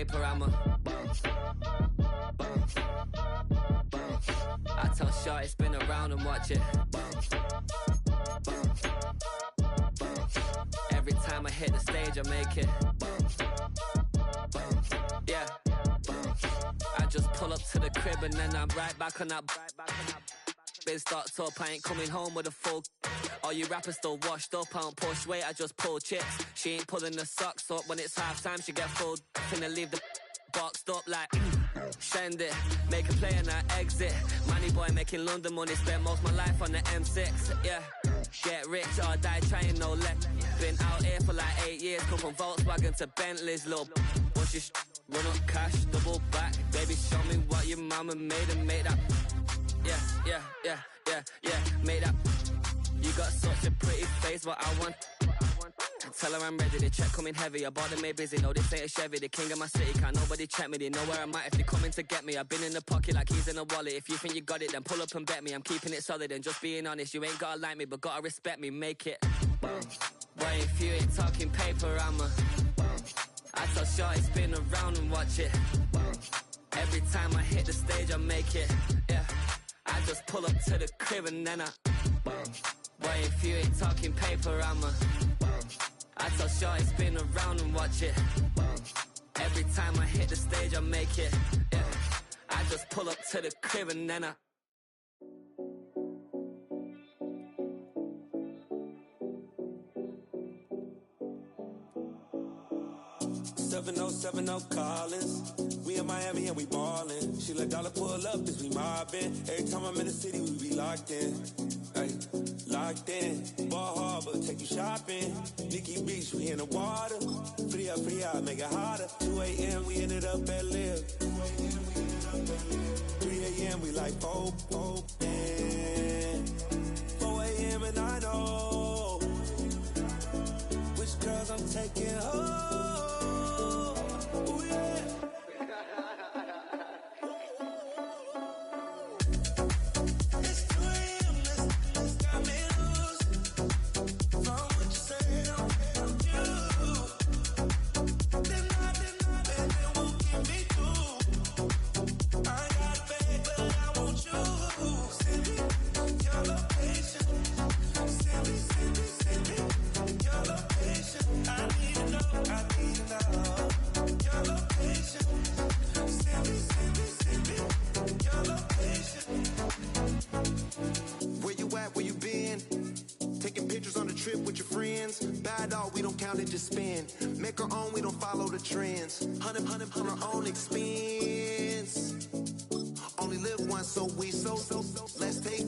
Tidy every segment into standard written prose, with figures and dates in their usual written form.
paper, I'm a bounce, bounce, bounce. I tell Shorty spin around and watch it bounce, bounce, bounce. Every time I hit the stage, I make it bounce, bounce, yeah, bounce. I just pull up to the crib and then I'm right back on that. Been stocked up, I ain't coming home with a full. All you rappers still washed up, I don't push weight, I just pull chips. She ain't pulling the socks up, when it's half time she get full. Finna leave the boxed up like send it, make a play and I exit. Money boy making London money, spend most of my life on the M6, yeah. Get rich or die trying, no left. Been out here for like 8 years, come from Volkswagen to Bentley's, little bunch of run up cash, double back. Baby, show me what your mama made and make that. Yeah, yeah, yeah, yeah, yeah, made that. You got such a pretty face, but I want. Tell her I'm ready, the check coming heavy. I bought them made busy, no this ain't a Chevy. The king of my city, can't nobody check me. They know where I'm at if they coming to get me. I've been in the pocket like keys in a wallet. If you think you got it, then pull up and bet me. I'm keeping it solid and just being honest. You ain't gotta like me, but gotta respect me, make it bounce. Boy, if you ain't talking paper, I'm a bounce. I tell Shorty spin around and watch it bounce. Every time I hit the stage, I make it, yeah. I just pull up to the crib and then I bounce. Boy, if you ain't talking paper, I'm a bounce. I tell Shorty spin around and watch it bounce. Every time I hit the stage, I make it, yeah. I just pull up to the crib and then I 7070 Collins. We in Miami and we ballin'. She let dollar pull up cause we mobbin'. Every time I'm in the city, we be locked in. Ay, locked in. Ball Harbor, take you shopping. Nikki Beach, we in the water. Free up, make it harder. 2 a.m. we ended up at Live. 3 a.m. we like Pope. 4 a.m. and I know which girls I'm taking home. Just spin, make our own, we don't follow the trends. 100 on our own expense. Only live once, so we so let's take,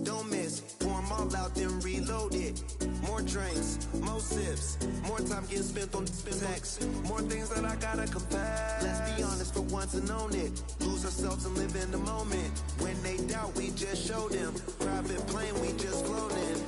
don't miss. Pour 'em all out, then reload it. More drinks, more sips, more time getting spent on sex. More things that I gotta confess. Let's be honest for once and own it. Lose ourselves and live in the moment. When they doubt, we just show them. Private plane, we just floating.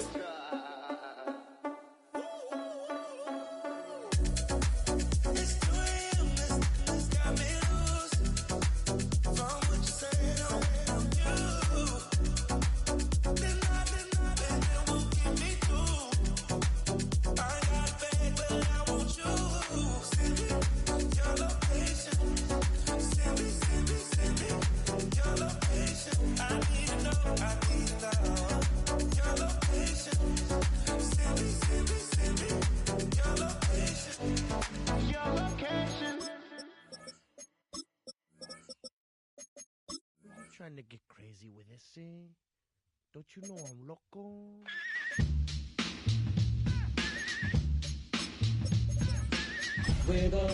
Trying to get crazy with this, eh? Don't you know I'm loco? With a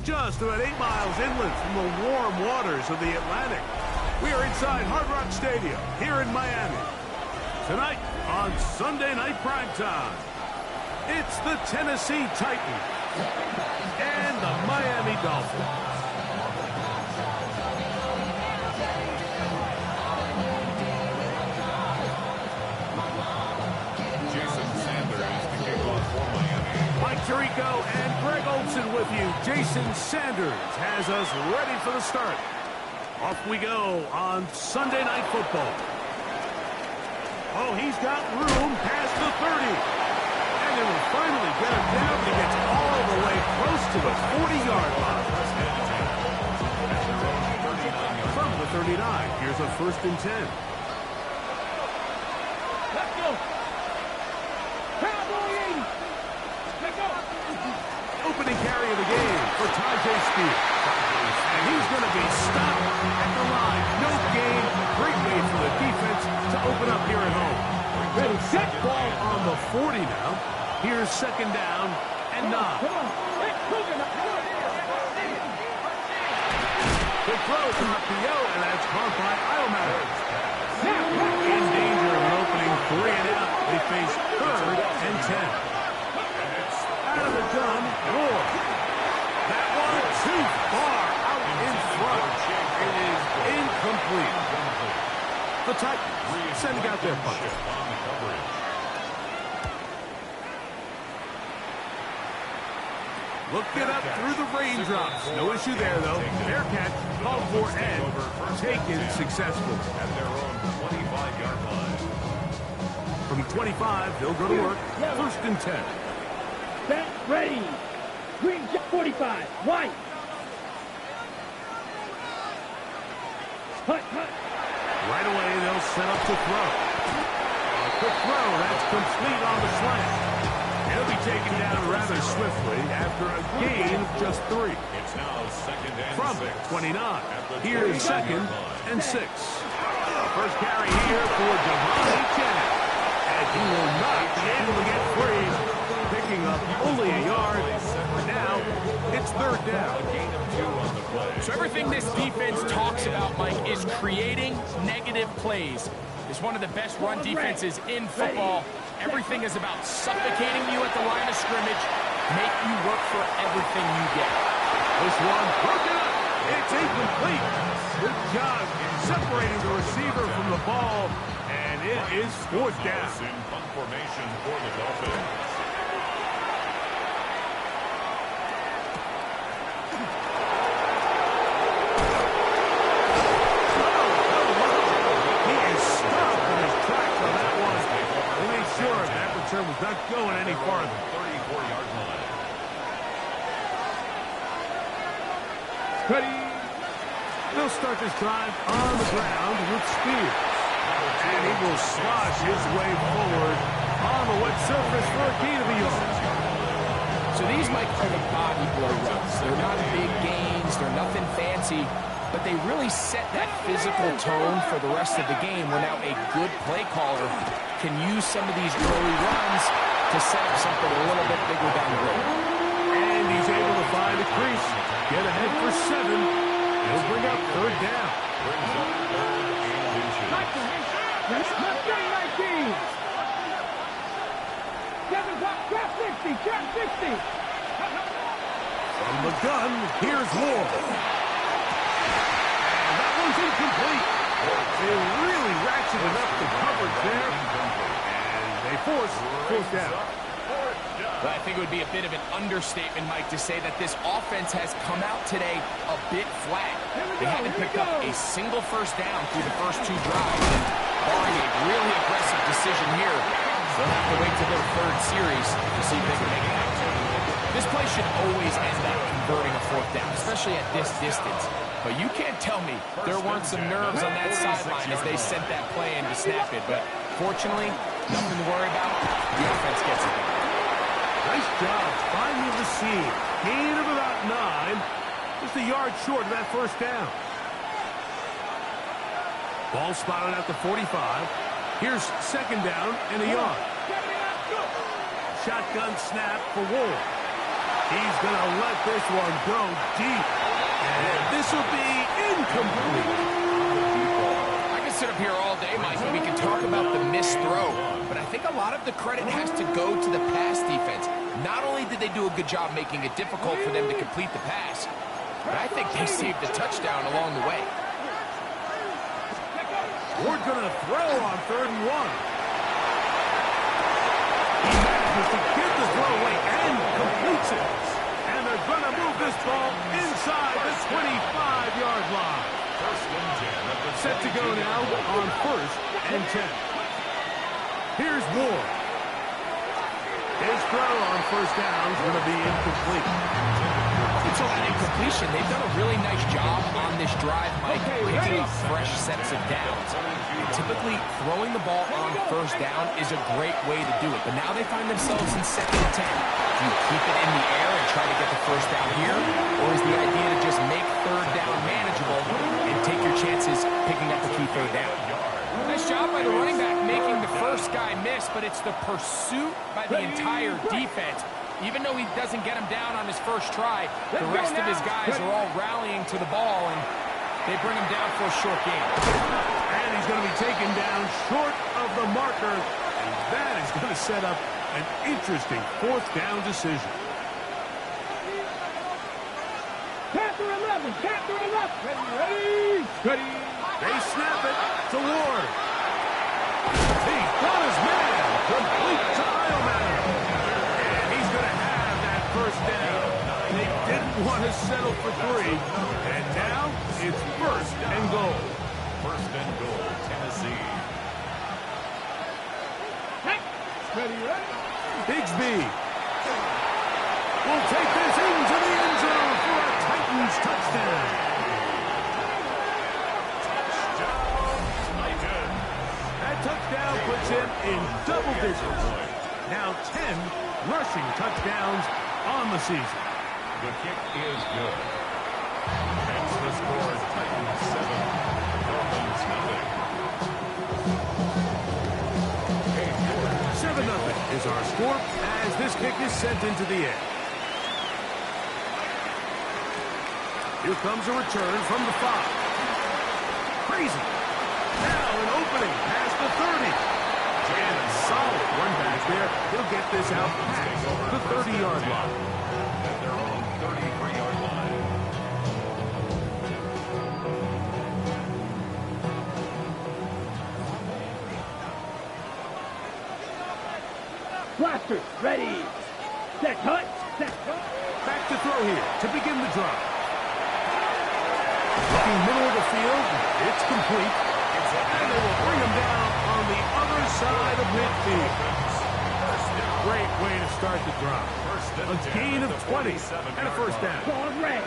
Just about 8 miles inland from the warm waters of the Atlantic, we are inside Hard Rock Stadium here in Miami. Tonight on Sunday Night Primetime, it's the Tennessee Titans and the Miami Dolphins. Jason Sanders to kick off for Miami. Mike Tirico and Greg Olson with you Jason Sanders has us ready for the start. Off we go on Sunday Night Football. Oh, he's got room past the 30. And they will finally get him down. He gets all the way close to the 40-yard line. From the 39, here's a 1st and 10. Let's go. Cowboy 80. Let's go. Opening carry of the game for Tajay Spears. And he's going to be stopped at the line. No gain. Great way for the defense to open up here at home. Ready, set. Ball on the 40 now. Here's 2nd down and 9. The throw from PO, and that's caught by Ilmatter. In danger of an opening 3 and out. They face 3rd and 10. Out of the gun, Ward. That one too far out in front. It is incomplete. The Titans sending out their punter. Looking up through the raindrops. No issue there, though. Fair catch, called for and taken successfully. At their own 25-yard line. From 25, they'll go to work. 1st and 10. Set, ready. Green 45. White. Hut. Right away, they'll set up to throw. A quick throw, that's complete on the slant. He'll be taken down rather swiftly after a gain of just 3. It's now 2nd and From 6. 29, here's 2nd and 6. First carry here for Devontae Chan. And he will not be able to get free. Picking up only a yard. Now, it's 3rd down. So everything this defense talks about, Mike, is creating negative plays. It's one of the best run defenses in football. Everything is about suffocating you at the line of scrimmage, make you work for everything you get. This one broken up. It's incomplete. Good job separating the receiver from the ball, and it is 4th down. In punt formation for the Dolphins. Was not going any farther. 34-yard line. Ready. They'll start this drive on the ground with Spears. And he will slosh his way forward on the wet surface for a gain of a yard. So these, Mike, are the body blow runs. They're not big gains. They're nothing fancy. But they really set that physical tone for the rest of the game where now a good play caller can use some of these early runs to set up something a little bit bigger down the road. And he's able to find a crease. Get ahead for 7. He'll bring up 3rd down. Brings up 3rd and inches. Let's go, 19. Kevin's up, trap 60. From the gun, here's Ward. Incomplete. They really ratcheted up the coverage there, and they force 4th down. But I think it would be a bit of an understatement, Mike, to say that this offense has come out today a bit flat. They haven't picked up a single 1st down through the first 2 drives, and barring a really aggressive decision here, they'll have to wait till their 3rd series to see if they can make it happen. This play should always end up converting a 4th down, especially at this distance. But you can't tell me there weren't some nerves on that sideline as they sent that play in to snap it. But fortunately, nothing to worry about. The offense gets it done. Nice job finding the seam. Gain of about 9. Just a yard short of that 1st down. Ball spotted at the 45. Here's 2nd down and a yard. Shotgun snap for Ward. He's going to let this one go deep. And this will be incomplete. I can sit up here all day, Mike, and we can talk about the missed throw. But I think a lot of the credit has to go to the pass defense. Not only did they do a good job making it difficult for them to complete the pass, but I think they saved the touchdown along the way. Ward's going to throw on 3rd and 1. He manages to get the throw away and completes it. And And they're going to move this ball inside the 25-yard line. First and 10. Set to go now on 1st and 10. Here's Ward. His throw on 1st down is going to be incomplete. It's an incompletion. They've done a really nice job on this drive, Mike, picking up fresh sets of downs. Typically, throwing the ball on 1st down is a great way to do it. But now they find themselves in 2nd and 10. Do you keep it in the air and try to get the 1st down here? Or is the idea to just make 3rd down manageable and take your chances picking up the key 3rd down? Nice job by the running back making the first guy miss, but it's the pursuit by the entire defense. Even though he doesn't get him down on his first try, the rest of his guys are all rallying to the ball, and they bring him down for a short game. And he's going to be taken down short of the marker, and that is going to set up an interesting 4th down decision. Panther 11, Panther 11. Ready. They snap it to Ward. He got his man. Complete to Ioman. And he's going to have that 1st down. They didn't want to settle for 3. And now it's 1st and goal. 1st and goal, Tennessee. Ready. Bigsby will take this into the end zone for a Titans touchdown. That touchdown puts him in double digits. Now 10 rushing touchdowns on the season. The kick is good. That's the score. Titans 7, Dolphins 0. 7-0 is our score as this kick is sent into the air. Here comes a return from the 5. Crazy. Now an opening past the 30. And a solid run back there. He'll get this out past the 30-yard line. At their own 33-yard line. Blaster, ready. Set, cut. Back to throw here to begin the drive. Looking middle of the field, it's complete. And they will bring him down on the other side of midfield. Great way to start the drive. A gain of 20 and a 1st down. Ball red.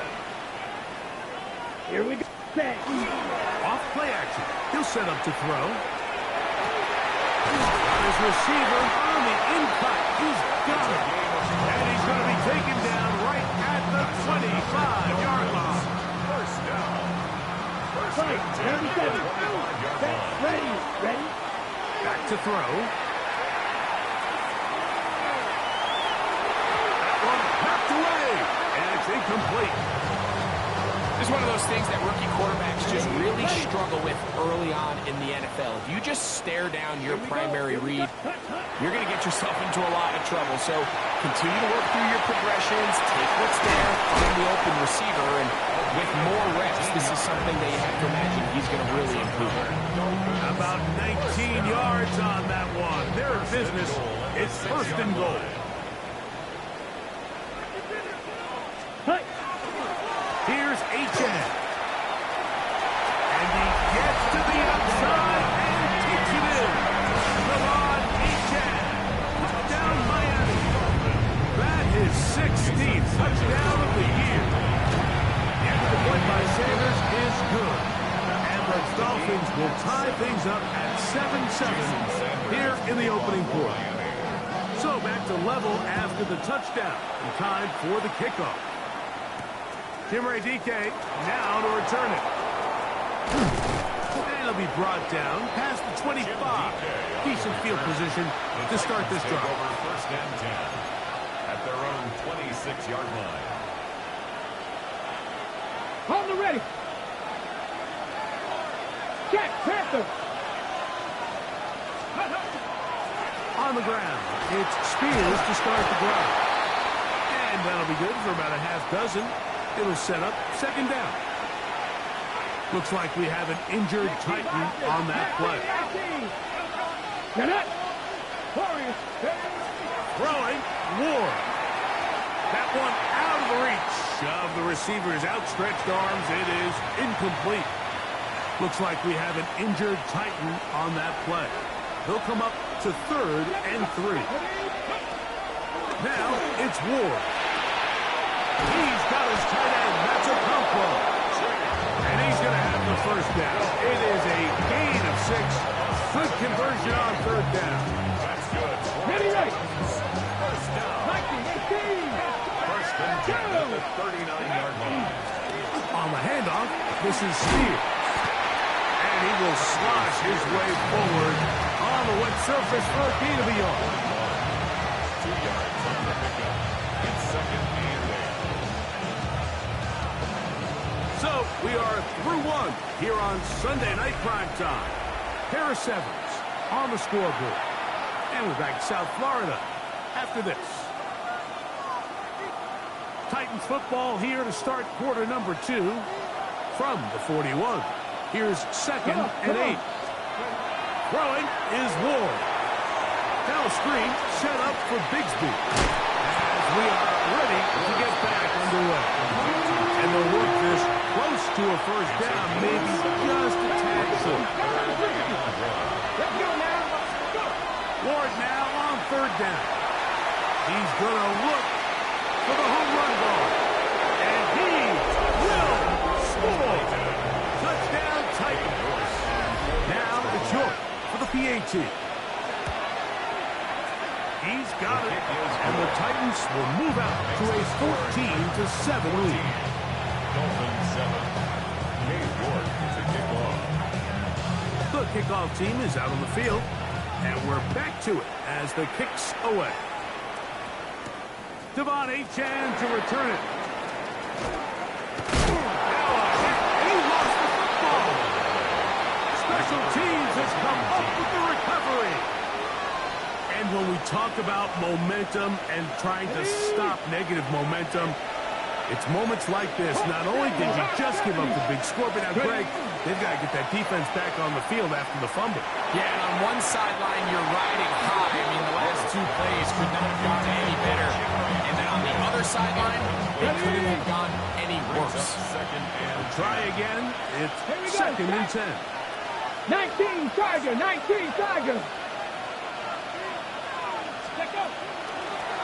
Here we go. Set. Off play action. He'll set up to throw. His receiver on the in-cut. He's got it. And he's going to be taken down right at the 25-yard line. 1st down. 1st and 10. 37. Set, ready. Back to throw. That one knocked away. And it's incomplete. This is one of those things that rookie quarterbacks just really struggle with early on in the NFL. If you just stare down your primary read, you're going to get yourself into a lot of trouble. So continue to work through your progressions, take what's there, find the open receiver, and with more reps, this is something that you have to imagine he's going to really improve. About 19 yards on that one. They're in business. It's 1st and goal. Here's H.N. And he gets to the outside and takes it in. Lamar H.N. Touchdown Miami. That is 16th touchdown of the year. The end of the play by Sanders is good. And the Dolphins will tie things up at 7-7 here in the opening quarter. So back to level after the touchdown. And time for the kickoff. Jimmy DK now to return it. And it'll be brought down past the 25. Decent field position to start this drive. Over 1st and 10 at their own 26-yard line. On the ready. Jack Panther. On the ground, it's Spears to start the drive. And that'll be good for about a half dozen. It'll set up 2nd down. Looks like we have an injured Titan on that play. Throwing, Ward. That one out of the reach of the receiver's outstretched arms. It is incomplete. Looks like we have an injured Titan on that play. They'll come up to 3rd and 3. Now it's Ward. He's got his tight end. That's a combo. And he's going to have the first down. It is a gain of 6. Good conversion on 3rd down. That's good. Ready, right. First down. 19, 18. First and 10 at the 39-yard line. On the handoff, this is Steele. And he will slosh his way forward on the wet surface for a gain of a yard. 2 yards on the pickup. It's 2nd and 8. So we are through 1 here on Sunday Night Primetime. Harris Evans on the scoreboard. And we're back to South Florida after this. Titans football here to start quarter number 2 from the 41. Here's 2nd and 8. Throwing is Ward. Now a screen set up for Bigsby. As we are ready to get back underway. And they'll work this close to a first down, maybe just a tad short. Ward now on 3rd down. He's going to look for the home run ball. And he will score. Touchdown Titans. Now it's York for the PAT. He's got it. And the Titans will move out to a 14-7 lead. Dolphins 7. Dave York to kick off. The kickoff team is out on the field. And we're back to it as the kick's away. Devon Achane to return it. Now a hit, and he lost the football. Special teams has come up with the recovery. And when we talk about momentum and trying to stop negative momentum, it's moments like this. Not only did you just give up the big score, but now, Greg, they've got to get that defense back on the field after the fumble. Yeah, and on one sideline, you're riding high. I mean, the last 2 plays could not have gone any better. And then on the other sideline, it couldn't have gone any worse. Try again. It's 2nd and 10. 19, Tiger, 19, Tiger.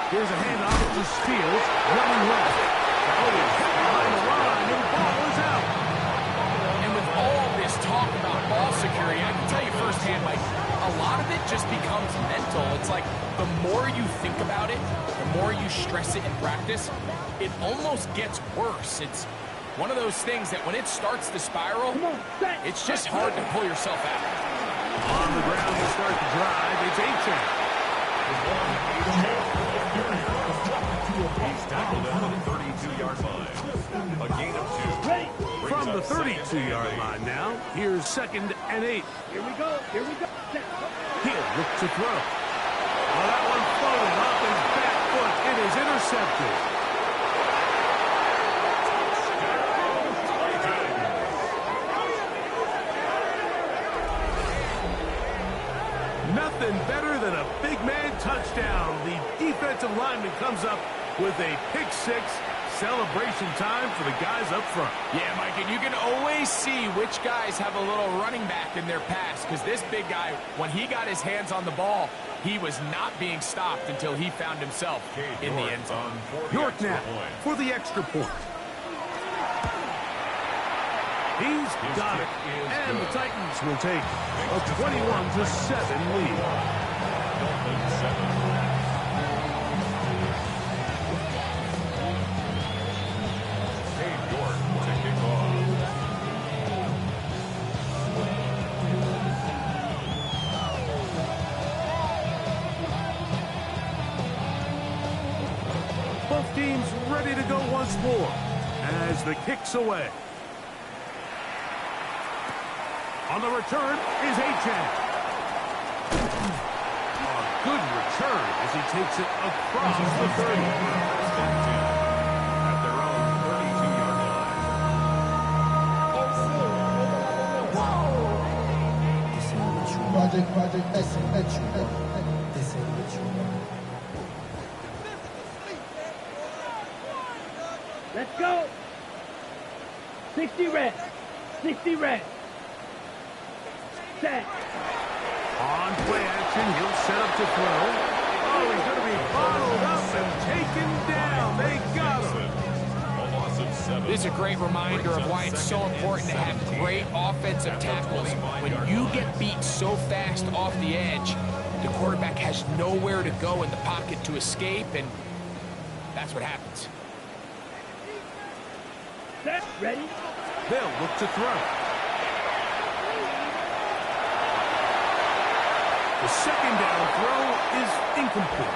Here's a handoff to Steele, running left. Oh, he's hit behind the line, and the ball is out. And with all this talk about ball security, I can tell you firsthand, Mike, a lot of it just becomes mental. It's like the more you think about it, the more you stress it in practice, it almost gets worse. It's one of those things that when it starts to spiral, it's just hard to pull yourself out. On the ground to start the drive, it's Achane. He's tackled at the 32-yard line. A gain of 2. From the 32-yard line now, here's 2nd and 8. Here we go, here we go. He'll look to throw. Well, that one floated off his back foot. It is intercepted. Nothing better than a big man touchdown. The defensive lineman comes up with a pick-6. Celebration time for the guys up front. Yeah, Mike, and you can always see which guys have a little running back in their pass, because this big guy, when he got his hands on the ball, he was not being stopped until he found himself in the end zone. York now for the extra point. He's got it, and the Titans will take a 21-7 lead. Dolphins 7. Both teams ready to go once more as the kick's away. On the return is Achane. A good return as he takes it across the 30. At their own 32-yard line. Project S3. Let's go. 60 red. 60 red. Set. On play action, he'll set up to throw. Oh, he's going to be bottled up and taken down. They got him. This is a great reminder of why it's so important to have great offensive tackles. When you get beat so fast off the edge, the quarterback has nowhere to go in the pocket to escape, and that's what happens. Set. Ready. They'll look to throw. The second down throw is incomplete.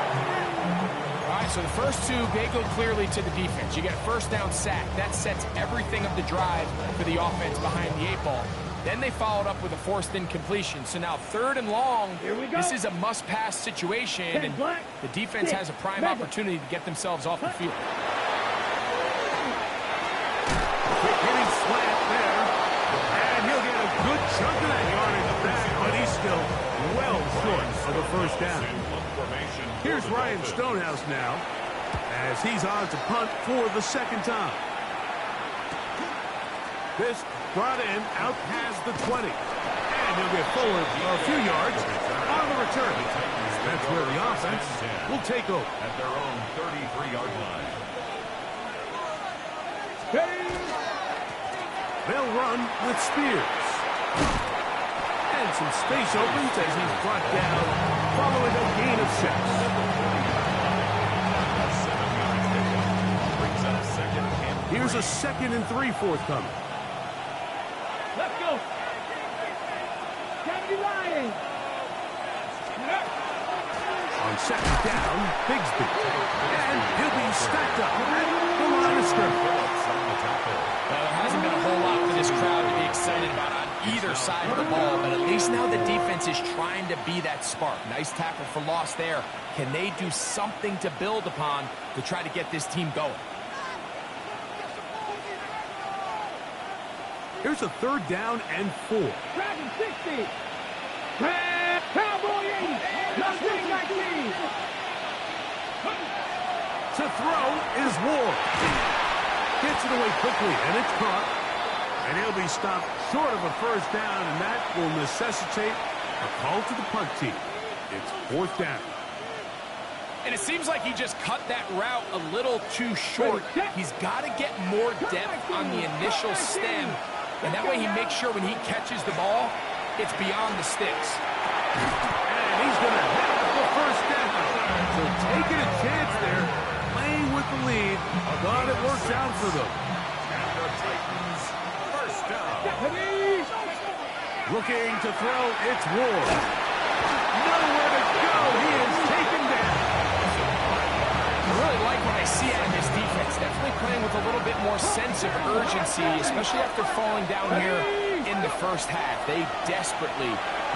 All right, so the first two, they go clearly to the defense. You get a first down sack. That sets everything of the drive for the offense behind the 8-ball. Then they followed up with a forced incompletion. So now 3rd and long, Here we go. This is a must-pass situation, and the defense has a prime opportunity to get themselves off the field. Quick hitting slant there. And he'll get a good chunk of that yardage back, but he's still well short of the first down. Here's Ryan Stonehouse now, as he's on to punt for the second time. This brought in out past the 20. And he'll get forward a few yards on the return. That's where the offense will take over. At their own 33-yard line. They'll run with Spears. And some space opens as he's brought down following a gain of 6. Here's a 2nd and 3 forthcoming. Let's go. Kennedy Ryan. On 2nd down, Bigsby. And he'll be stacked up at the line of scrimmage. There hasn't been a whole lot for this crowd to be excited about on either side of the ball, but at least now the defense is trying to be that spark. Nice tackle for loss there. Can they do something to build upon to try to get this team going? Here's a 3rd down and 4. Dragon 60. Cowboy 80. Nothing 19. To throw is Ward. Gets it away quickly, and it's caught. And he'll be stopped short of a first down, and that will necessitate a call to the punt team. It's 4th down. And it seems like he just cut that route a little too short. He's got to get more depth on the initial stem, and that way he makes sure when he catches the ball, it's beyond the sticks. And he's going to have the first down. So taking a chance there, playing with the lead, but it works out for them. And the Titans, first down. Looking to throw, it's Ward. Nowhere to go. He is taken down. I really like what I see out of this defense. Definitely playing with a little bit more sense of urgency, especially after falling down here in the first half. They desperately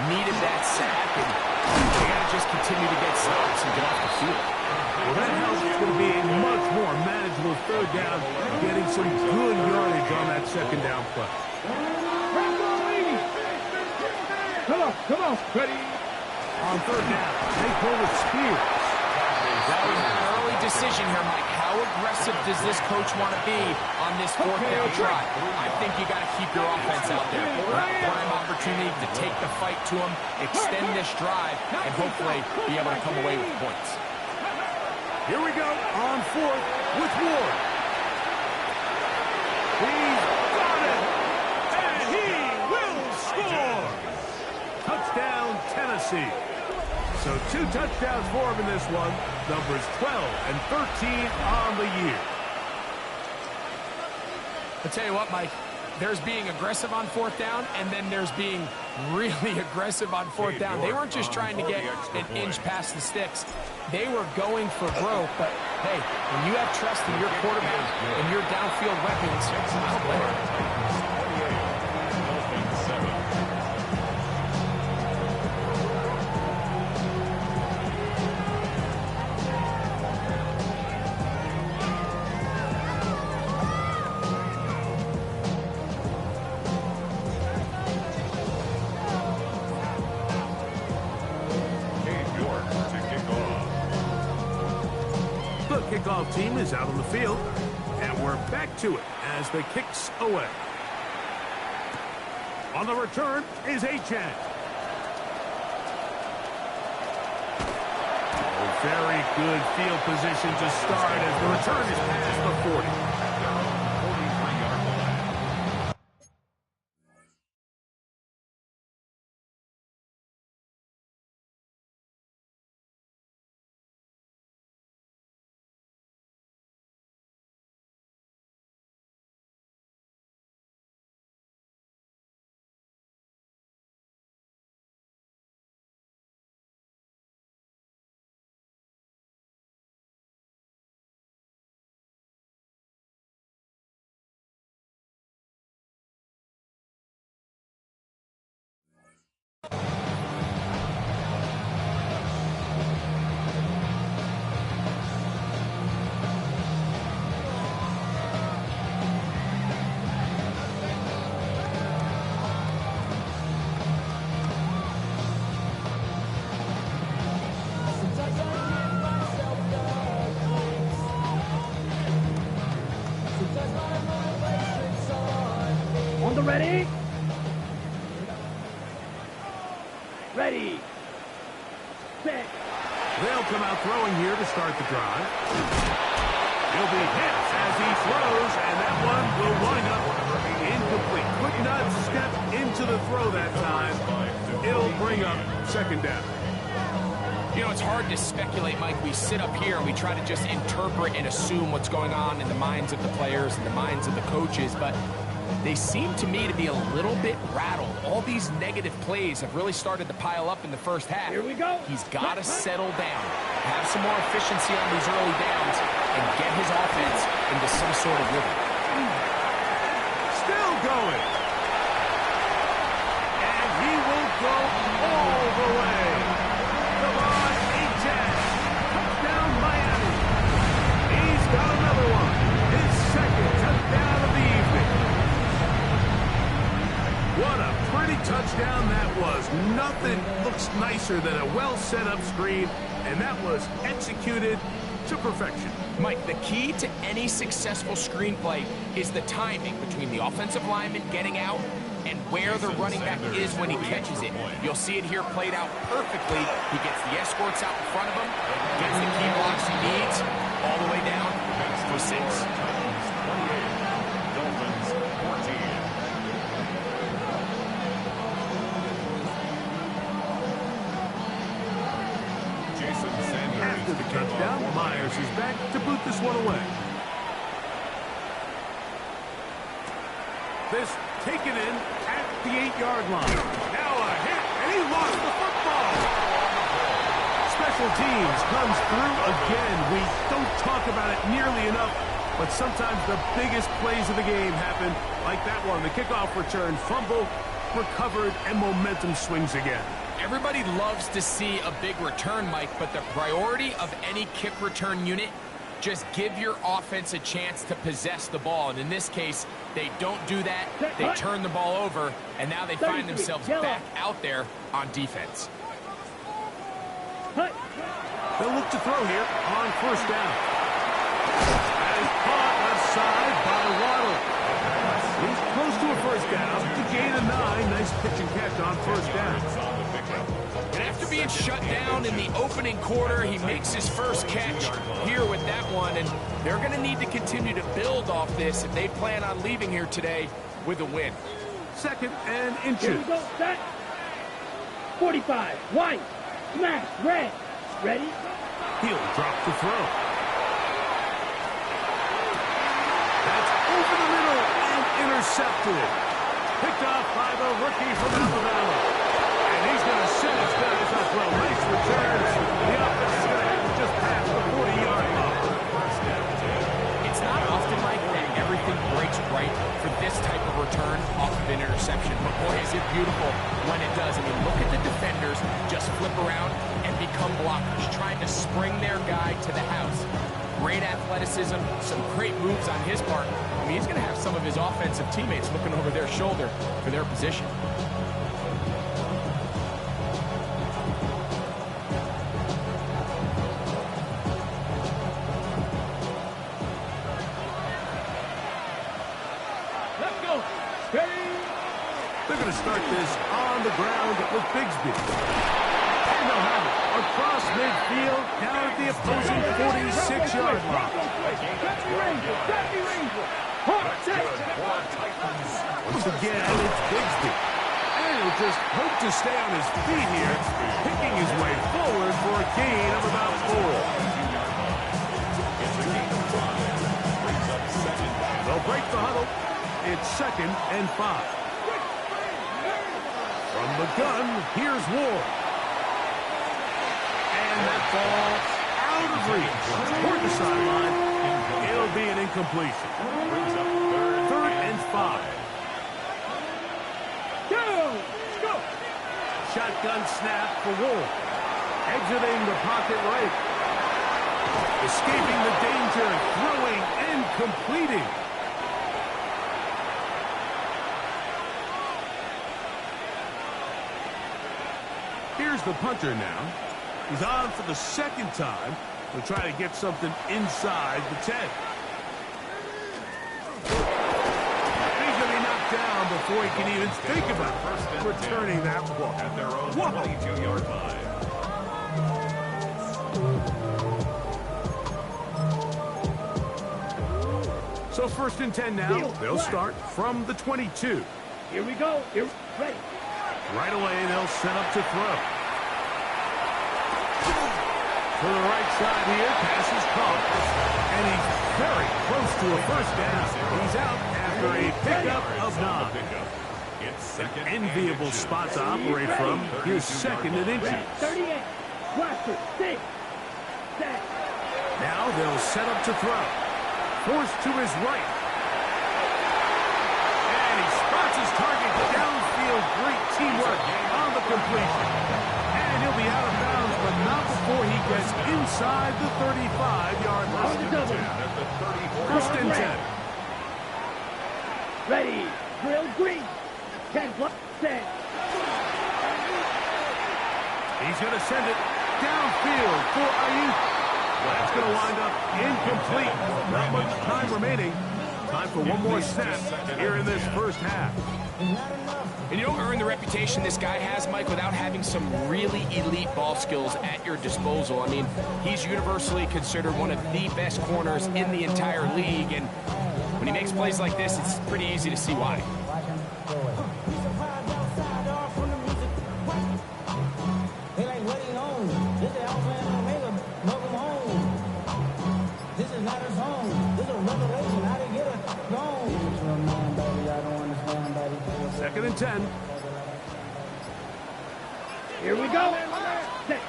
needed that sack, and they got to just continue to get stops and get off the field. Well, that helps. It's going to be a much more manageable 3rd down, getting some good yardage on that 2nd down play. Come on, ready. On 3rd down, they go with Spears. That was an early decision here, Mike. How aggressive does this coach want to be on this 4th down try? I think you got to keep your offense out there. Prime opportunity to take the fight to him, extend this drive, and hopefully be able to come away with points. Here we go on 4th with Ward. He's got it, and he will score. Touchdown, Tennessee. So 2 touchdowns for him in this one. Numbers 12 and 13 on the year. I'll tell you what, Mike. There's being aggressive on 4th down, and then there's being really aggressive on 4th down. They weren't just trying to get an inch past the sticks. They were going for broke, but hey, when you have trust in your quarterback and your downfield weapons, I don't blame you. Kickoff team is out on the field, and we're we're back to it as the kick's away. On the return is Achan. Very good field position to start as the return is past the 40. 43-yard line. On the ready. Ready. Set. They'll come out throwing here to start the drive. He'll be hit as he throws, and that one will wind up incomplete. Could not step into the throw that time. It'll bring up second down. You know, it's hard to speculate, Mike. We sit up here and we try to just interpret and assume what's going on in the minds of the players and the minds of the coaches, but they seem to me to be a little bit rattled. All these negative plays have really started to pile up in the first half. Here we go. He's got to settle down, have some more efficiency on these early downs, and get his offense into some sort of rhythm. Still going. And he will go all the way. Come on, Achan. Touchdown, Miami. He's got another one. His second touchdown of the evening. What a pretty touchdown that was. Nothing looks nicer than a well-set-up screen, and that was executed to perfection. Mike, the key to any successful screenplay is the timing between the offensive lineman getting out and where the running back is when he catches it. You'll see it here played out perfectly. He gets the escorts out in front of him, gets the key blocks he needs, all the way down for 6. Dolphins 14. Jason Sanders. After the touchdown, Myers is back to boot this one away. This taken in at the 8-yard line. Now a hit, and he lost the football. Special teams comes through again. We don't talk about it nearly enough, but sometimes the biggest plays of the game happen like that one. The kickoff return, fumble, recovered, and momentum swings again. Everybody loves to see a big return, Mike, but the priority of any kick return unit, just give your offense a chance to possess the ball. And in this case, they don't do that. They turn the ball over, and now they find themselves back out there on defense. They'll look to throw here on first down. That is caught left side by Waddle. He's close to a first down. To gain a 9. Nice pitch and catch on first down. And after being shut down in the opening quarter, he makes his first catch here with that one. And they're going to need to continue to build off this if they plan on leaving here today with a win. Second and inches. Here we go. Set. 45. White. Smash. Red. Ready. He'll drop the throw. That's over the middle and intercepted. Picked off by the rookie from Alabama. And he's going to sit his guys up well. Nice return. The offense is going to have to just pass the 40-yard line. It's not often, Mike, that everything breaks right for this type of return off of an interception. But boy, is it beautiful when it does. I mean, look at the defenders just flip around and become blockers, trying to spring their guy to the house. Great athleticism, some great moves on his part. I mean, he's going to have some of his offensive teammates looking over their shoulder for their position. start this on the ground with Bigsby. And they'll have it across midfield down at the opposing 46-yard line. Once again, it's Bigsby. And he'll just hope to stay on his feet here, picking his way forward for a gain of about 4. They'll break the huddle. It's 2nd and 5. From the gun, here's Ward. And that ball out of reach. Toward the sideline. It'll be an incompletion. 3rd and 5. Go! Shotgun snap for Ward. Exiting the pocket right. Escaping the danger, throwing and completing. Here's the punter now. He's on for the 2nd time. He'll try to get something inside the 10. He's going to be knocked down before he can even think about returning that ball. At their own 22-yard line. So 1st and 10 now. They'll start from the 22. Here we go. Ready. Right away, they'll set up to throw. To the right side here, pass is caught. And he's very close to a 1st down. He's out after a pickup of 9. An enviable spot to operate from. Here's 2nd and inches. 38. Blaster. 6. Set. Now they'll set up to throw. Forced to his right. And he spots his target downfield. Great teamwork on the completion. And he'll be out of bounds, but not before he gets inside the 35-yard line. 1st and 10. Ready. Drill green. 10 plus set. He's going to send it downfield for Ayuk. That's going to wind up incomplete. Not much time remaining. Time for one more snap here in this 1st half. And you don't earn the reputation this guy has, Mike, without having some really elite ball skills at your disposal. I mean, he's universally considered one of the best corners in the entire league. And when he makes plays like this, it's pretty easy to see why. Second and 10. Here we go. Set.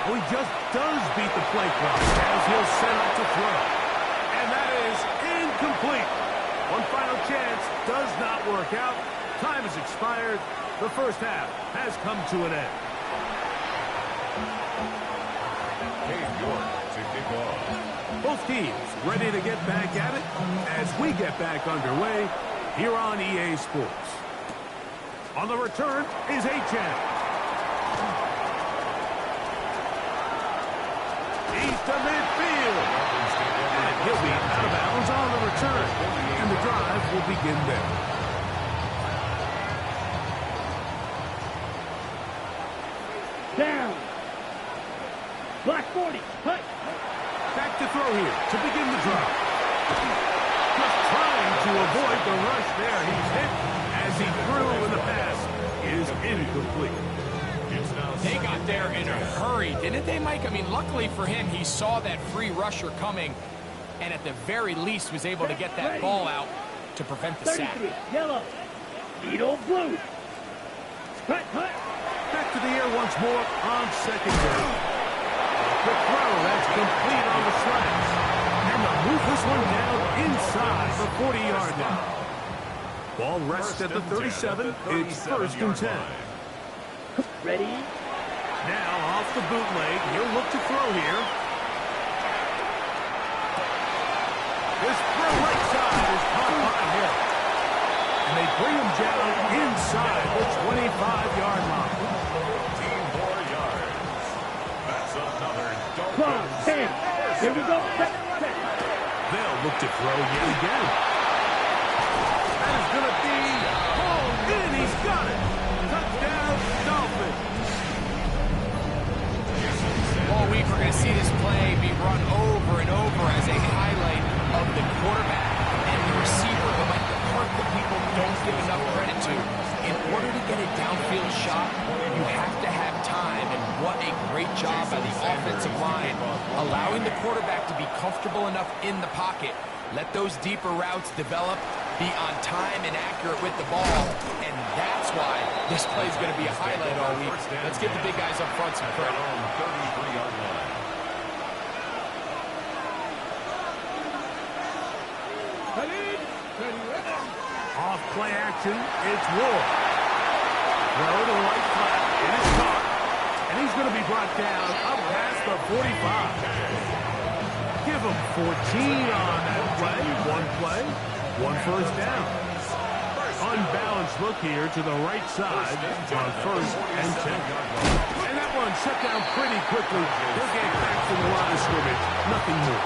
Oh, he just does beat the play clock as he'll set up to throw. And that is incomplete. One final chance does not work out. Time has expired. The 1st half has come to an end. To kick off. Both teams ready to get back at it as we get back underway here on EA Sports. On the return is H.M. He's to midfield. And he'll be out of bounds on the return. And the drive will begin there. Down. Black 40. Cut. Back to throw here to begin the drive. Just trying to avoid the rush there. He's hit as he threw, and the pass is incomplete. They got there in a hurry, didn't they, Mike? I mean, luckily for him, he saw that free rusher coming, and at the very least was able to get that ball out to prevent the sack. 33. Yellow. Beetle blue. Cut. Back to the air once more on 2nd down. The throw, that's complete on the slants. And they'll move this one down inside the 40-yard line. Ball rests at the 37. It's 1st and 10. Ready. Now off the bootleg. He'll look to throw here. This throw right side is caught by Hill. And they bring him down inside the 25-yard line. 14 yards. That's another Close. 10. Here we go. Set. They'll look to throw yet again. That is going to be hauled in. He's got it. job by the offensive line, allowing the quarterback to be comfortable enough in the pocket. Let those deeper routes develop, be on time and accurate with the ball, and that's why this play is going to be a highlight all week. Let's give the big guys up front some credit. 33-yard line. Off play action, it's Ward. Throw to the right flat, it is caught, and he's going to be brought down up past the 45. Give him 14 on that play. One play, one first down. Unbalanced look here to the right side on 1st and 10. And that one shut down pretty quickly. He'll get back to the line of scrimmage. Nothing more.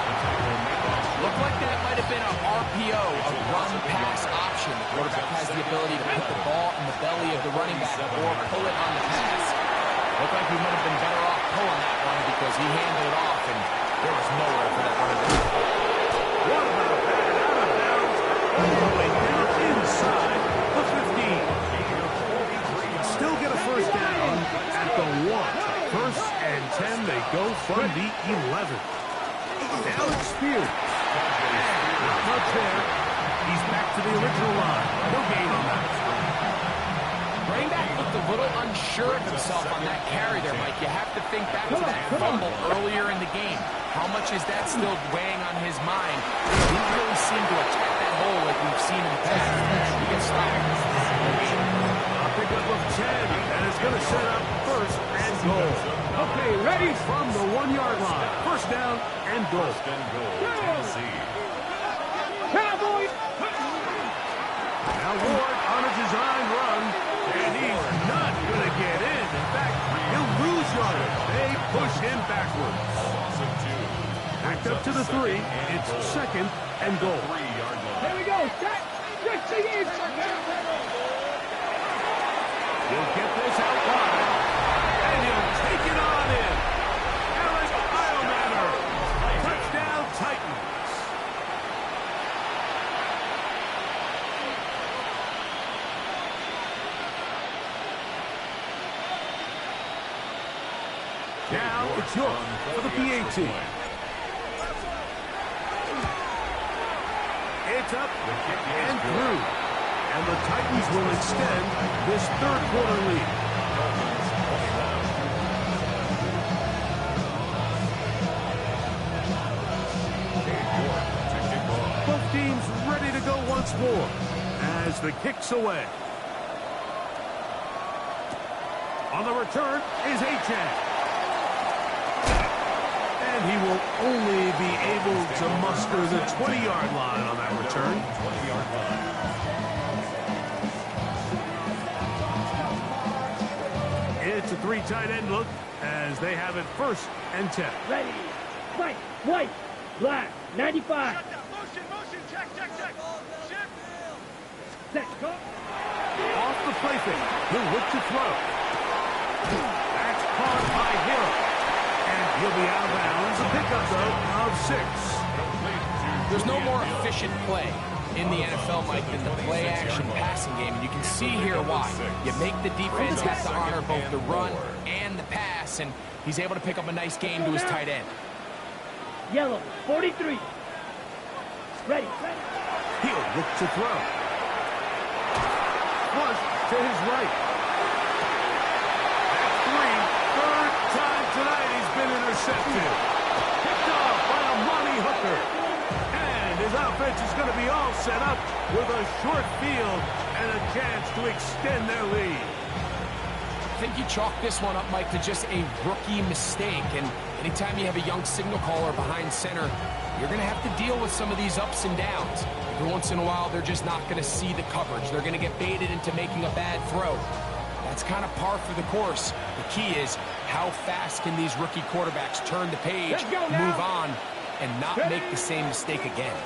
Looked like that might have been an RPO, a run-pass option. The quarterback has the ability to put the ball in the belly of the running back or pull it on the pass. Looked like he might have been better off pulling that one because he handed it off, and there was nowhere for that running back. What about that? Out of bounds. All the way down inside the 15. Still get a first down at the 1. 1st and 10, they go from the 11. Now it's Spears. Not much there. He's back to the original line. No gain on that. Running back looked a little unsure of himself on that carry there, Mike. You have to think back to that fumble earlier in the game. How much is that still weighing on his mind? He really seemed to attack that hole like we've seen in the past. He gets stopped. A pickup of 10, and it's going to set up 1st and goal. Okay, ready? From the 1-yard line. 1st down and goal. First and goal, Tennessee. Cowboys! Now Ward on a design run, and he's not going to get in. In fact, he'll lose yardage. They push him backwards. Backed up to the 3. It's 2nd and goal. 3-yard line. Here we go. Set. 68. He'll get this out wide, and he'll take it on in. Alex Iomatter. Touchdown Titans. Now it's York for the PAT. It's up and through. And the Titans will extend this 3rd quarter lead. Both teams ready to go once more as the kick's away. On the return is Achane. And he will only be able to muster the 20-yard line on that return. 20-yard line. It's a 3 tight end look as they have it 1st and 10. Ready. White, white, black, 95. Motion, check. Shift. Set, go. Off the play fake. He'll look to throw. That's caught by Hill. And he'll be out of bounds. A pickup, though, of 6. There's no more efficient play in the NFL, Mike, than the play-action passing game. And you can see here why. You make the defense have to honor both the run and the pass, and he's able to pick up a nice gain to his tight end. Yellow, 43. Ready. He'll look to throw. Flush to his right. That's 3. 3rd time tonight he's been intercepted. Picked off by a Monty Hooker. And his offense is going to be all set up with a short field and a chance to extend their lead. I think you chalk this one up, Mike, to just a rookie mistake. And anytime you have a young signal caller behind center, you're going to have to deal with some of these ups and downs. Every once in a while, they're just not going to see the coverage. They're going to get baited into making a bad throw. That's kind of par for the course. The key is how fast can these rookie quarterbacks turn the page, move on, and not make the same mistake again.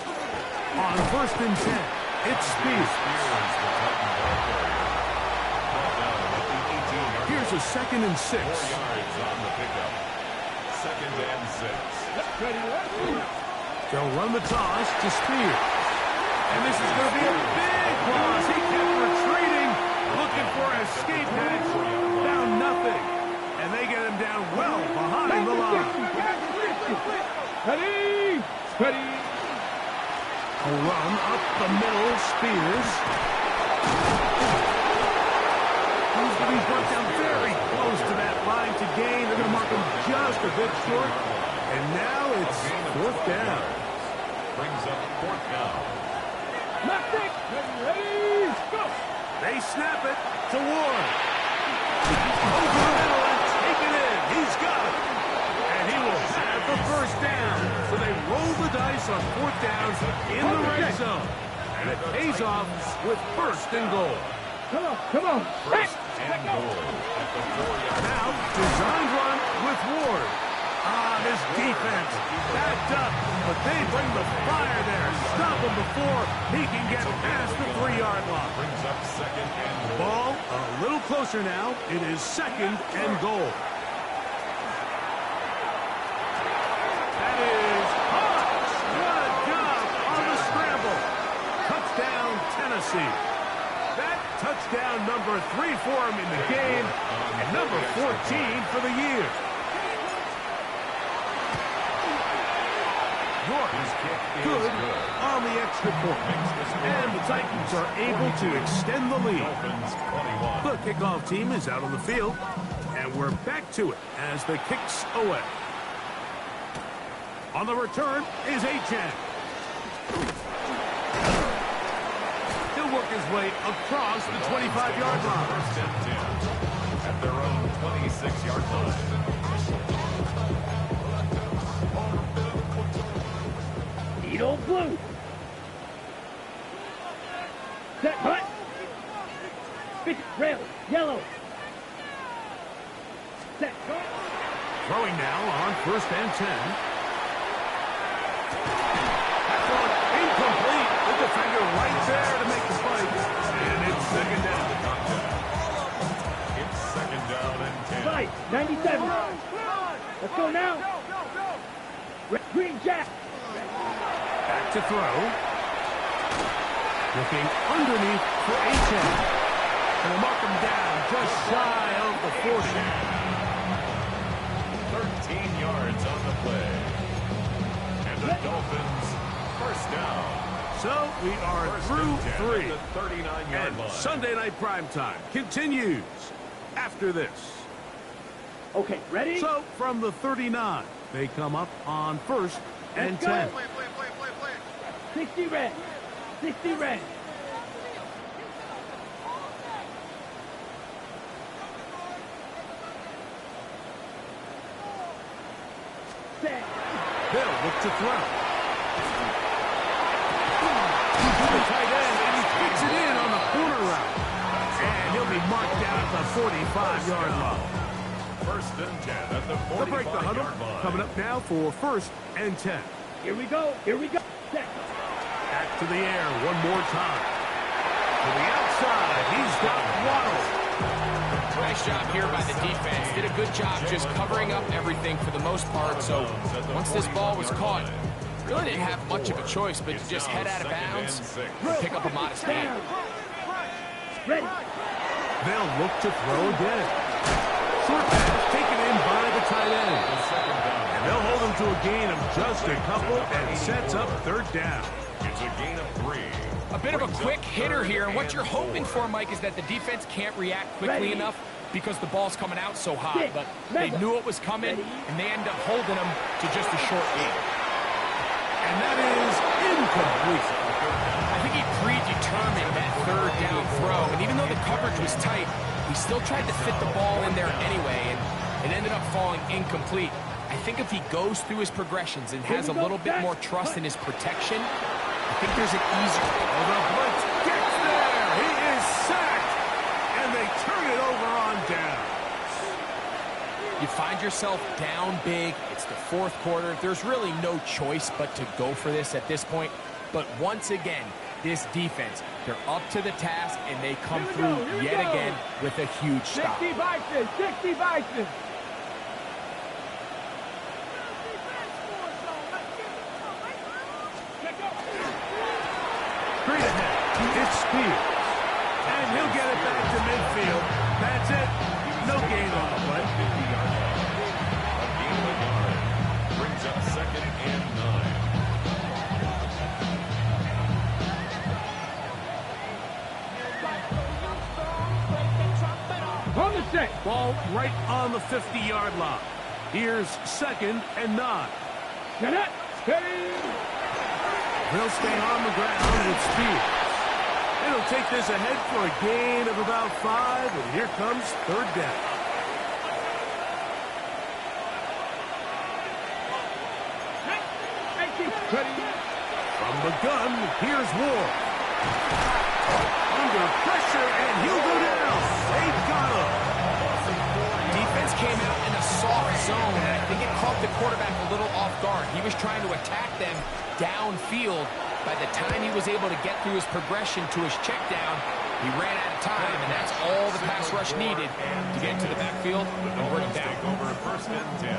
On 1st and 10, it's Spears. Here's a 2nd and 6. 4 yards on the pickup. 2nd and 6. They'll run the toss to Spears. And this is going to be a big loss. He kept retreating, looking for an escape hatch. Down nothing. And they get him down well behind the middle, Spears. He's going to be brought down very close to that line to gain. They're going to mark him just a bit short. And now it's fourth down. Brings up fourth down. Left stick. Ready, go. They snap it to Ward. Over the middle and take it in. He's got it. And he will have the first down. So they roll the dice on fourth down in the red zone. And it pays off with first and goal. Come on, come on. First and goal at the 4-yard. Now, designed run with Ward. This defense backed up, but they bring the fire there. Stop him before he can get past the 3-yard line. Brings up second and goal. Ball a little closer now. It is second and goal. That is Hawks. Good job on the scramble. Touchdown, Tennessee. That touchdown number 3 for him in the game, and number 14 for the year. Good on the extra point. And the Titans are able to extend the lead. The kickoff team is out on the field, and we're back to it as the kicks away. On the return is Achan. He'll work his way across the 25-yard line. First and 10 at their own 26-yard line. Old blue. Set, hut. Pitch, rail, yellow. Set, go. Throwing now on first and 10. That's one incomplete. The defender right there to make the fight. And it's second down. It's second down and 10. Fight, 97. Let's go now. Green Jack. Back to throw. Looking underneath for Achan. And they'll mark him down just shy of the 40. 13 yards on the play. And the Dolphins first down. So we are through 3. The 39-yard line. Sunday night primetime continues after this. Okay, ready? So from the 39, they come up on first and 10. 60 red. 60 red. Set. They'll look to throw. To the tight end, and he kicks it in on the corner route. And he'll be marked down at the 45-yard line. First and 10 at the 45-yard line. They'll break the huddle. Coming up now for first and 10. Here we go. Here we go. Set. Back to the air one more time. To the outside, he's got Waddle. Nice job here by the defense. Did a good job just covering up everything for the most part. So once this ball was caught, really didn't have much of a choice but to just head out of bounds and pick up a modest gain. Ready. They'll look to throw again. Short pass taken in by the tight end. And they'll hold him to a gain of just a couple and sets up third down. It's a gain of 3. A bit of a quick hitter here, and what you're hoping for, Mike, is that the defense can't react quickly enough because the ball's coming out so high. But they knew it was coming, and they end up holding them to just a short gain. And that is incomplete. I think he predetermined that third down throw, and even though the coverage was tight, he still tried to fit the ball in there anyway, and it ended up falling incomplete. I think if he goes through his progressions and has a little bit more trust in his protection, I think there's an easier... Oh, the blitz gets there. He is sacked. And they turn it over on down. You find yourself down big. It's the fourth quarter. There's really no choice but to go for this at this point. But once again, this defense, they're up to the task, and they come through yet again with a huge stop. 60 Bison. 60 Bison. Straight ahead, it's Spears. And he'll get it back to midfield. That's it. No gain on the play. 50-yard line. A gain of a yard. Brings up second and 9. Set. Ball right on the 50-yard line. Here's 2nd and 9. Set up. Steady. They'll stay on the ground with speed. It'll take this ahead for a gain of about 5, and here comes 3rd down. From the gun, here's Ward. Under pressure, and he'll go down. They got him. Defense came out in a soft zone, and I think it caught the quarterback a little off guard. He was trying to attack them downfield. By the time he was able to get through his progression to his check down, he ran out of time, and that's all the pass rush needed to get to the backfield and bring him down. Take over 1st and 10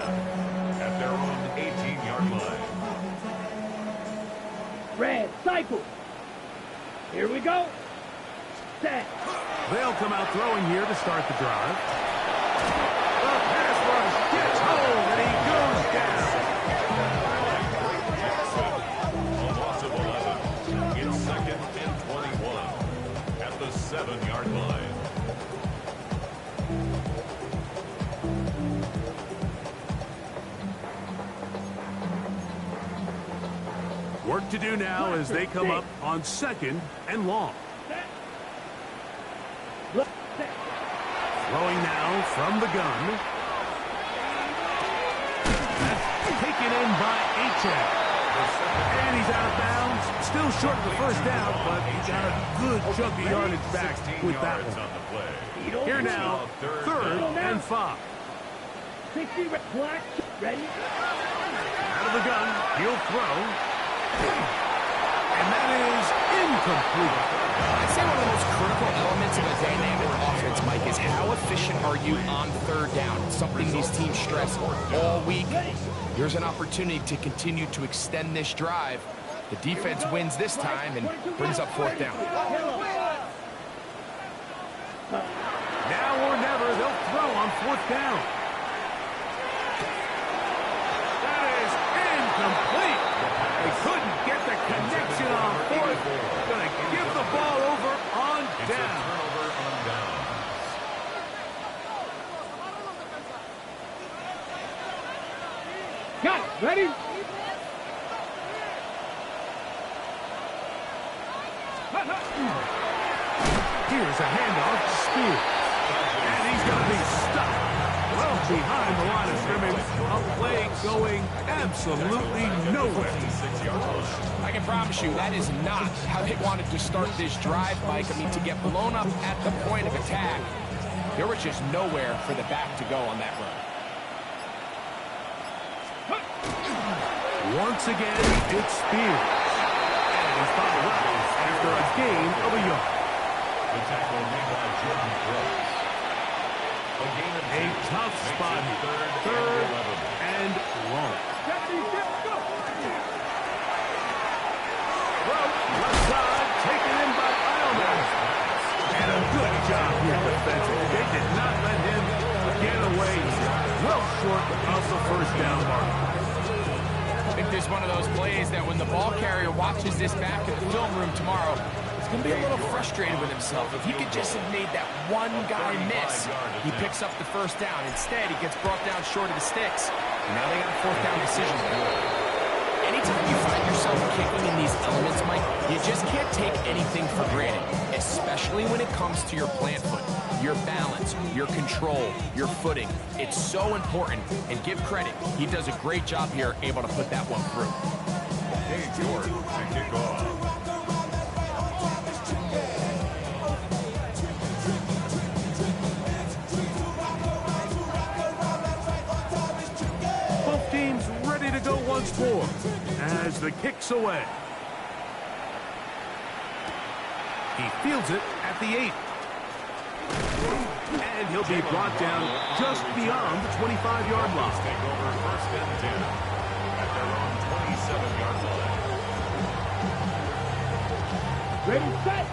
at their own 18-yard line. Red cycle. Here we go. Set. They'll come out throwing here to start the drive. The pass rush gets home, and he goes down. A loss of 11. It's 2nd and 21 at the 7-yard line. Work to do now as they come up on 2nd and long. Throwing now from the gun. That's taken in by Achek. And he's out of bounds. Still short of the 1st down, but he got a good chunk of yardage back with that one. On the play. Here now, 3rd and 5. 60 black. Ready. Out of the gun, he'll throw. And that is incomplete. I'd say one of the most critical elements of a dynamic offense, Mike, is how efficient are you on 3rd down? It's something these teams stress all week. Here's an opportunity to continue to extend this drive. The defense wins this time and brings up 4th down. Now or never, they'll throw on 4th down. That is incomplete. They couldn't get the connection on 4th. Going to give the ball over on It's down. a turnover on downs. Got it. Ready. Here's a handoff to Spears. And he's going to be stopped well behind the line of scrimmage. A play going absolutely nowhere. I can promise you that is not how they wanted to start this drive, Mike. I mean, to get blown up at the point of attack, there was just nowhere for the back to go on that run. Once again, it's Spears. And he's followed up after a gain of a yard. The tackle made by Jordan Brooks. A tough spot. 3rd and long. Left side, taken in by Eilman. And a good job here defensively. They did not let him get away. Well short of the 1st down mark. I think there's one of those plays that when the ball carrier watches this back in the film room tomorrow, he's going to be a little frustrated with himself. If he could just have made that one guy miss, he picks up the 1st down. Instead, he gets brought down short of the sticks. And now they got a 4th down decision. Anytime you find yourself kicking in these elements, Mike, you just can't take anything for granted, especially when it comes to your plant foot, your balance, your control, your footing. It's so important, and give credit. He does a great job here, able to put that one through. Dave Jordan to kick off. Both teams ready to go once more as the kick's away. He fields it at the 8. And he'll be brought down just beyond the 25-yard line. Take over 1st and 10 at their own 27-yard line. Ready, set.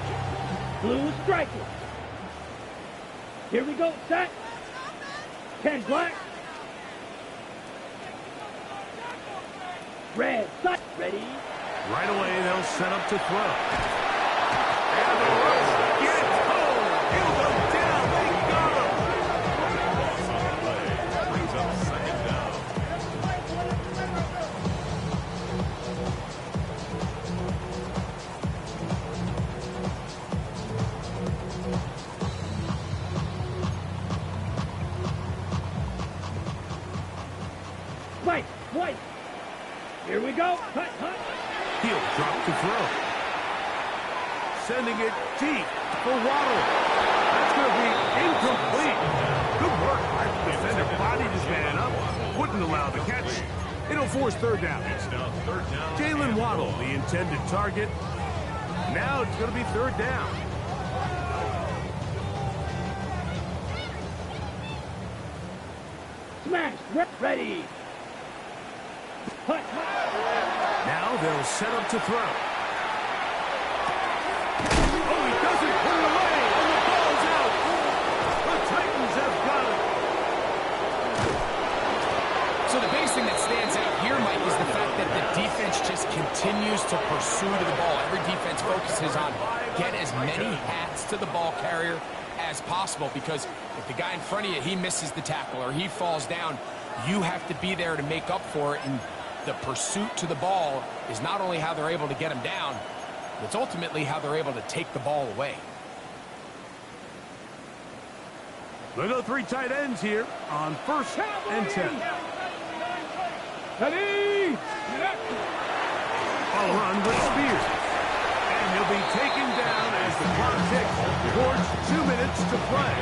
Blue striker. Here we go, set. 10 black. Red, set. Ready. Right away, they'll set up to throw. And the rush gets home. He'll go down. They got him. twice. Here we go. Hut, hut. He'll drop to throw. Sending it deep for Waddle. That's going to be incomplete. Good work by the defender. Bodied his man up. Wouldn't allow the catch. It'll force third down. Jalen Waddle, the intended target. Now it's going to be third down. Smash. Ready. Hut, hut. Now they'll set up to throw. Oh, he doesn't put it away, and the ball's out. The Titans have got it. So the biggest thing that stands out here, Mike, is the fact that the defense just continues to pursue to the ball. Every defense focuses on get as many hats to the ball carrier as possible, because if the guy in front of you, he misses the tackle or he falls down, you have to be there to make up for it. And the pursuit to the ball is not only how they're able to get him down, it's ultimately how they're able to take the ball away. They go three tight ends here on 1st and 10. Ready. Ball run with Spears. And he'll be taken down as the clock ticks towards 2 minutes to play.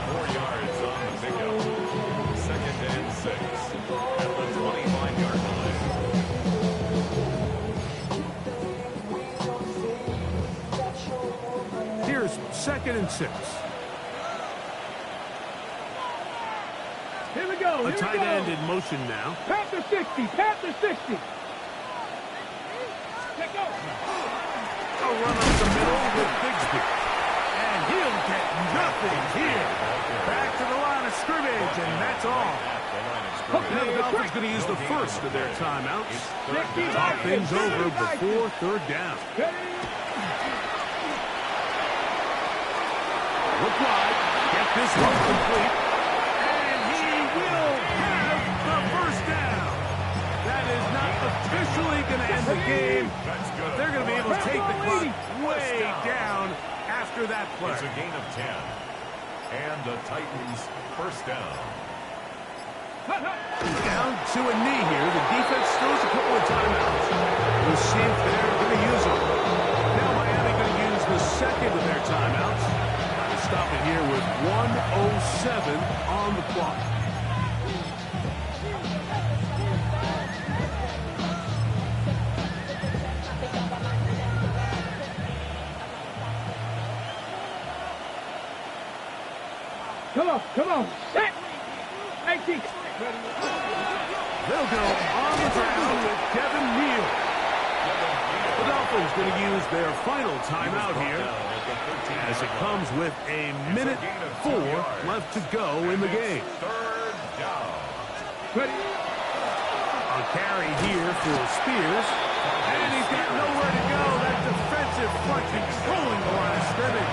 4 yards on the pickup. 2nd and 6 at the 25-yard line. Here's 2nd and 6. Here we go. A tight end in motion now. Panther 60. Panther 60. Let go. A run up the middle with Bigsby. And he'll get nothing here. Back to the line of scrimmage, and that's all. Now the Dolphins going to use the first of their timeouts. Talk things over before third down. Look wide. Get this one complete. And he will have the first down. That is not officially going to end the game. They're going to be able to take the clock way down after that play. It's a gain of 10. And the Titans first down. Down to a knee here. The defense still has a couple of timeouts. We'll see if they're going to use them. Now Miami going to use the second of their timeouts. Stop it here with 1:07 on the clock. Come on. Set. 18. They'll go on the ground with Kevin Neal. The Dolphins going to use their final timeout here, as it comes with 1:04 left to go in the game. Third down. A carry here for Spears. And he's got nowhere to go. That defensive front controlling the line of scrimmage.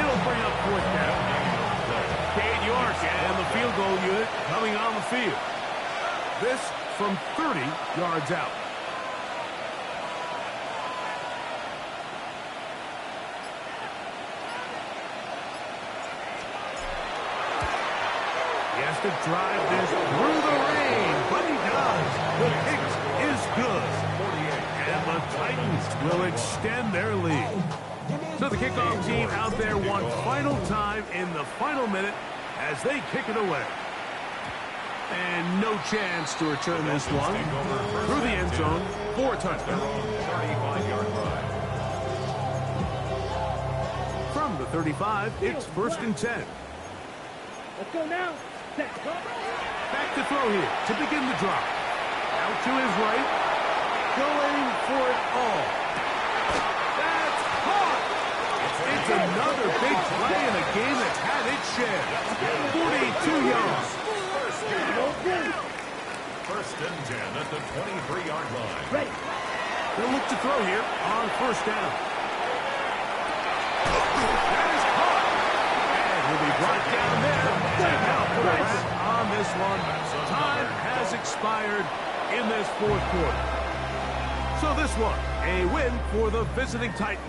It'll bring up fourth down. Cade York and the field goal unit coming on the field. This from 30 yards out. He has to drive this through the rain, but he does. The kick is good. 48. And the Titans will extend their lead. So the kickoff team out there one final time in the final minute as they kick it away. And no chance to return this one through the end zone for a touchdown. 35-yard line. From the 35, it's 1st and 10. Let's go now. Set. Back to throw here to begin the drop. Out to his right. Going for it all. That's caught. It's another big play in a game that's had its share. 42 yards. First and 10 at the 23-yard line. Ready. They'll look to throw here on 1st down. That is caught. And he'll be brought down there. And now for a wrap on this one. Time has expired in this 4th quarter. So this one, a win for the visiting Titans.